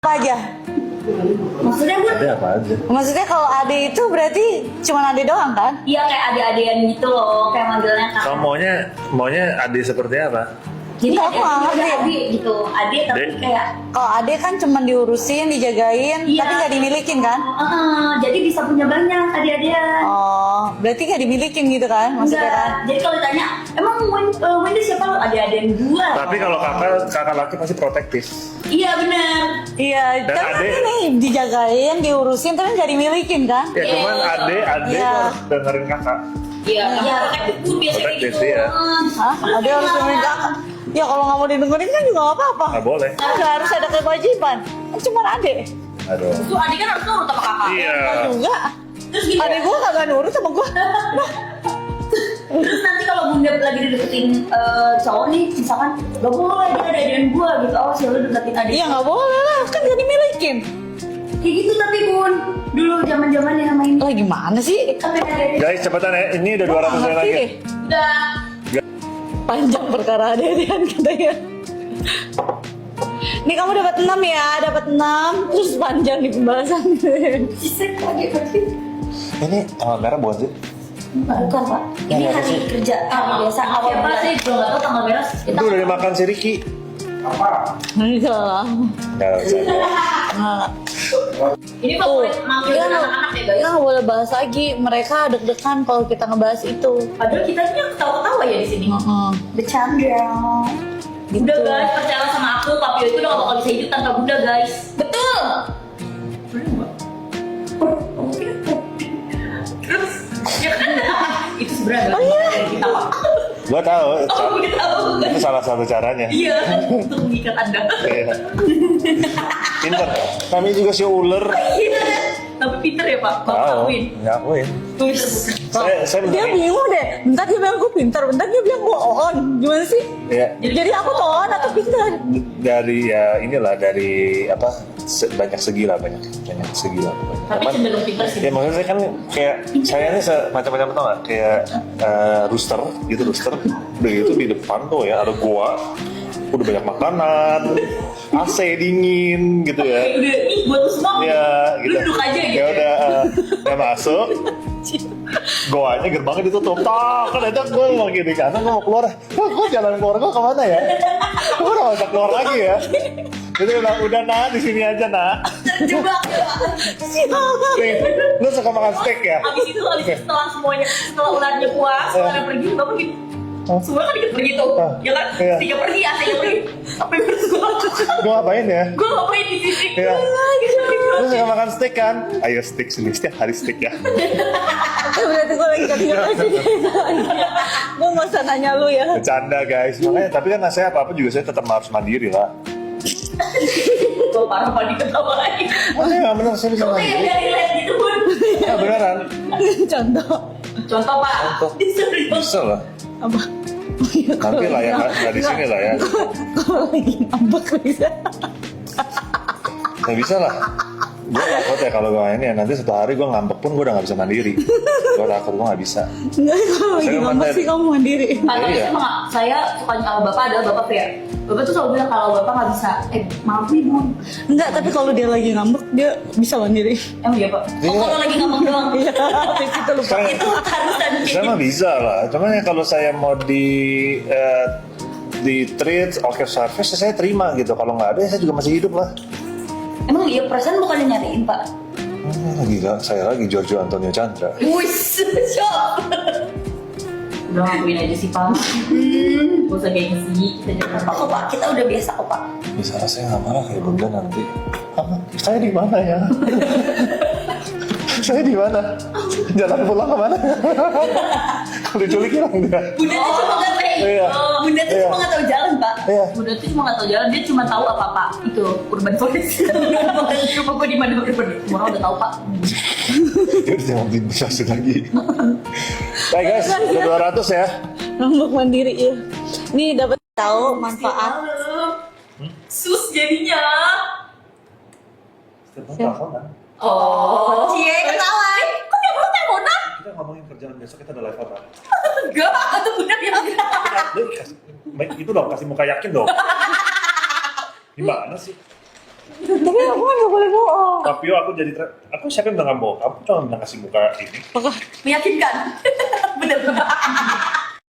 Apa aja? Maksudnya Bun? Ada apa aja? Maksudnya kalau ade itu berarti cuma ade doang kan? Iya kayak adik-adian gitu loh, kayak manggilnya kak. Kamu maunya adik seperti apa? Jadi Aku nggak ngerti. adik gitu, adik tapi Dek. kayak Kalau ade kan cuma diurusin, dijagain, Iya. tapi nggak dimilikin kan? jadi bisa punya banyak adik-adian. Oh, berarti nggak dimilikin gitu kan? Maksudnya kan? Enggak. Jadi kalau ditanya, emang Wendy siapa lo? Adik-adian gua. Tapi kalau kakak laki pasti protektif. Iya benar. Iya, Dan tapi kan ade- ini dijagain, diurusin, tapi nggak dimilikin kan? Ya cuman adik Iya. harus dengerin kakak. Iya, iya. Itu biasanya Protektif, gitu. iya. Hah? Ade harus dengerin kakak. Ya kalau nggak mau didengerin kan juga nggak apa-apa. Nggak boleh. Nggak harus ada kewajiban. Kan cuma ade. Aduh. Tuh adik kan harus nurut sama kakak. Iya. Juga. Terus gini. Ade gue kagak nurut sama gue. Terus nanti kalau bunda lagi dideketin cowok nih, misalkan gak boleh dia ada adik gua gitu. Oh sih lu deketin adik. Iya nggak boleh lah, kan nggak dimilikin. Kayak gitu tapi Bun, dulu zaman-zamannya sama ini. Lah gimana sih? Tapi ada Guys cepetan ya, ini udah 200 menit lagi. deh. udah. Panjang perkara ade-adean katanya. Nih kamu dapat 6 ya, dapat 6 terus panjang nih pembahasan. Sisir lagi tapi. Ini tanggal merah bukan sih? Bukan pak. Ini Ya, hari sih. kerja biasa awal Siapa bulan. sih? Gue gak tau tanggal merah. Itu udah dimakan si Ricky. Enggak lah. Nggak bisa. Nah, Ini favorit manggil Iya, anak-anak ya kita guys. nggak boleh bahas lagi. Mereka deg-degan kalau kita ngebahas itu. Padahal kita ini yang ketawa-ketawa ya di sini. Bercanda. Gitu. Udah guys, percaya sama aku, Papio itu udah gak bakal bisa hidup tanpa Bunda guys. Betul. Terus, ya kan? Itu sebenarnya Oh, iya. dari kita pak. Gua tahu. Oh kita tahu. Itu salah satu caranya. Iya, untuk mengikat anda. Iya. Pinter. Kami juga si ular. Iya. Tapi pinter ya pak, mau Tahu. ngakuin. Ngakuin. Saya Dia bener. bingung deh. Bentar dia bilang gue pintar, bentar dia bilang gue on. Gimana sih? Ya, Jadi aku tuh on atau pintar? dari ya inilah dari apa banyak segi lah banyak segi lah pokoknya. Tapi Cuman, cenderung pinter sih. ya maksudnya kan kayak saya ini macam-macam tau gak kayak rooster gitu rooster udah gitu di depan tuh ya ada gua udah banyak makanan AC dingin gitu ya Kayak udah, ih buat lu semua. ya Lu gitu duduk aja gitu. ya udah masuk goanya gerbangnya ditutup tak kan ada gue mau gini kan gue mau keluar gue jalan keluar gue kemana ya gue udah gak bisa keluar lagi ya itu udah nah di sini aja nak Terjebak. nih lu suka makan steak ya Abis itu setelah semuanya, setelah ularnya puas, ularnya pergi, bapak gini. Semua kan ikut pergi tuh, ya kan? Iya. Tiga pergi, AC-nya pergi. Apa yang harus gue lakukan? gue ngapain ya Gue ngapain di sini? Iya. Gitu. lu suka makan steak kan ayo steak sini setiap hari steak ya Berarti gue lagi ketinggalan aja deh. Gue nggak usah nanya lu ya. bercanda guys makanya tapi kan saya apa juga saya tetap harus mandiri lah Gue parah pak diketawain. oh nggak bener saya bisa Kok kayak mandiri dari lihat gitu pun. ya beneran Contoh Contoh pak, Contoh. serius. bisa lah apa? nanti lah ya nggak di sini lah ya Kalau lagi ngambek bisa. nggak bisa lah gue takut ya kalau gue ini ya nanti satu hari gue ngambek pun gue udah nggak bisa mandiri gue takut gue nggak bisa Enggak, kalau lagi Saya ngambek mandiri. sih kamu mandiri. Pak, tapi Iya. saya sukanya kalau bapak adalah bapak fair. Bapak tuh selalu bilang kalau bapak nggak bisa, maaf nih bun. Enggak, tapi kalau dia lagi ngambek dia bisa mandiri. Emang iya pak? Iya. Oh kalau lagi ngomong doang. Iya, habis itu lupa. Sekarang- Itu keharusan. saya mah bisa lah cuman ya kalau saya mau di treat oke service saya terima gitu kalau nggak ada ya saya juga masih hidup lah Emang iya perasaan bukannya nyariin pak? gila saya lagi Giorgio Antonio Chandra Wis, shock. Udah ngakuin aja sih pak. Gak usah gengsi, kita jangan Apa kok pak? Kita udah biasa kok pak. misalnya saya nggak marah kayak bunda nanti saya di mana ya saya di mana jalan pulang kemana kalau diculik hilang dia Bunda tuh cuma nggak tahu. Iya. Bunda tuh Iya. cuma nggak tahu jalan pak. iya Udah tuh cuma gak tau jalan, dia cuma tahu apa-apa itu urban forest. Coba gue di mana urban? Semua orang udah tahu pak. dia udah jangan dibahas lagi baik guys udah 200 ya Ngambek mandiri ya. Nih dapat tahu manfaat. Sus jadinya. Oh, cie ketahuan. Kok dia baru teleponan? kita ngomongin kerjaan besok kita ada live apa Enggak, atau bunda bilang Lu kasih, itu dong kasih muka yakin dong gimana sih Tapi aku kan gak boleh bohong. Tapi aku jadi aku siapa yang bilang kamu bohong? Kamu cuma bilang kasih muka ini. Maka Meyakinkan. Bener.